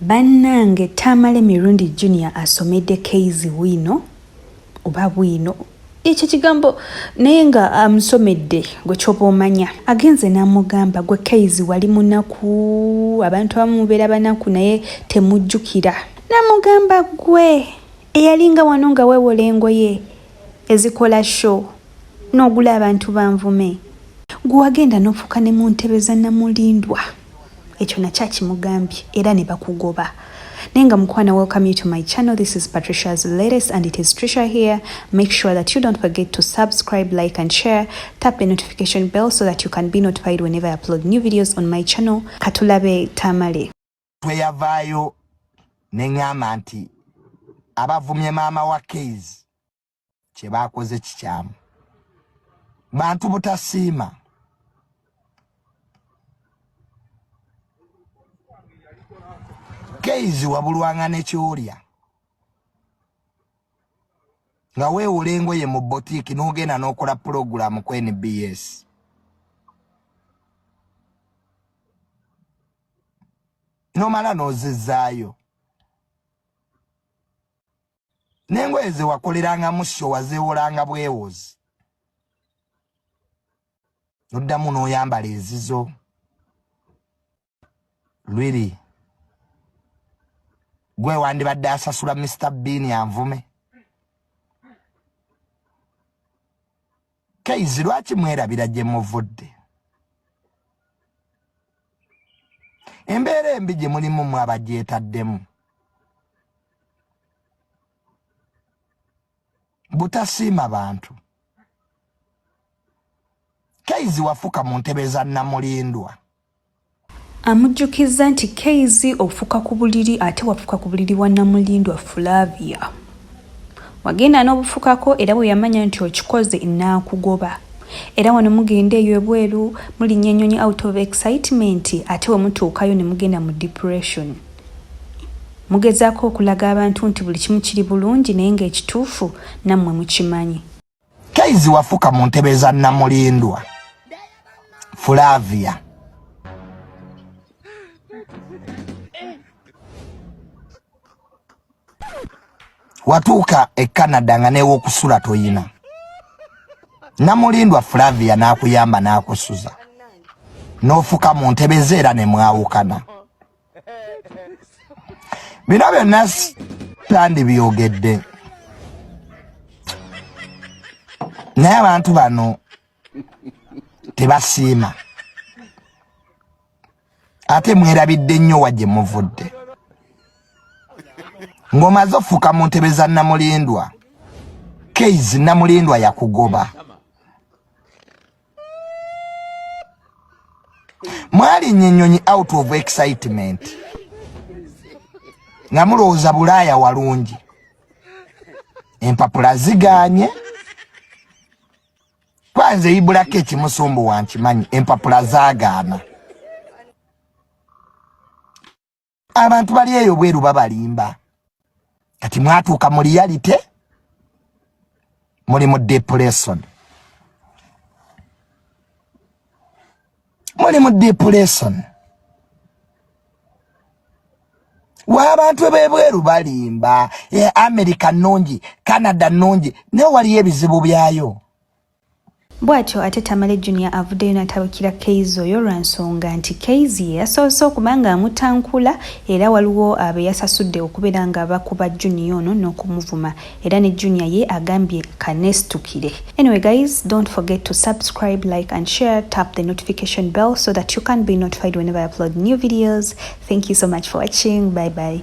Bannange Tamale Mirundi Junior asomedde Keizi wino oba bwino ekyo kigambo naye nga amusomedde gwe kyoba omanya agenze n'amugamba gwe Keizi wali munaku abantu abamu mubeera banaku naye temujjukira n'amugamba gwe eyalinga wano nga weewola engoye ezikola show n'ogula abantu banvume gwe wagenda n'ofuuka ne mu ntebe za Namulindwa ekyo nakyakimugambye era ne bakugoba. Nenga Mukwana, welcome you to my channel. This is Patricia's Latest and it is Trisha here. Make sure that you don't forget to subscribe, like and share. Tap the notification bell so that you can be notified whenever I upload new videos on my channel. Katulabe Tamale. Tweyavaayo neŋŋamba nti abavumye maama wa Keizi kye baakoze kikyamu. Bantu butasiima. Keizi wabulwanga n'ekyolya nga weewola engoye mu boutique n'ogenda n'okola pulogulaamu ku NBS. N'omala n'ozizzaayo. N'engoye ze wakolerangamu sho wazeewolanga bwewozi. Noddamu n'oyambala ezizo. Really? Gwe wandibadde asasula Mr. Bean anvume. Keizi lwaki mwerabira gye muvudde? Embeera embi gye mulimu mmwe abagyetaddemu. Butasiima bantu. Keizi wafuka mu ntebe za Namulindwa. Amujjukiza nti Keizi ofuka ku buliri ate wafuka ku buliri wa Namulindwa Flavia. Wagenda n'obufukako era bwe yamanya nti okikoze naakugoba. Era wano mugenda eyo ebweru mulinnya ennyonyi out of excitement ate we mutuukayo ne mugenda mu depression. Mugezaako okulaga abantu nti buli kimu kiri bulungi naye ng'ekituufu nammwe mukimanyi. Keizi wafuka mu ntebe za Namulindwa Flavia. Watuuka e Canada nga n'ew'okusula toyina. Namulindwa Flavia n'akuyamba n'akusuza. N'ofuka mu ntebe ze era ne mwawukana. Bino byonna tandibyogedde. Naye abantu bano tebasiima. Ate mwerabidde nnyo wa gye muvudde. Ng'omaze ofuka mu ntebe za Namulindwa, Keizi Namulindwa yakugoba. Mwalinnya ennyonyi out of excitement nga mulowooza Bulaaya walungi. Empapula zigaanye. Kwanze ibulako ekimusumbu wankimanyi, empapula zaagaana. Abantu bali eyo bweru babalimba. Kati mwatuuka mu reality muli mu depression. Muli mu depression. W'abantu b'ebweru balimba, America nnungi, Canada nnungi, naye waliyo ebizibu byayo. Bwatyo ate Tamale Junior avuddeyo n'atabukira Keizi oyo lwa nsonga nti Keizi yasoose okuba nga amutankula era waliwo abe yasasudde okubeera nga bakuba Junior ono n'okumuvuma era ne Junior ye agambye kanestukire. Anyway guys, don't forget to subscribe, like and share. Tap the notification bell so that you can be notified whenever I upload new videos. Thank you so much for watching. Bye bye.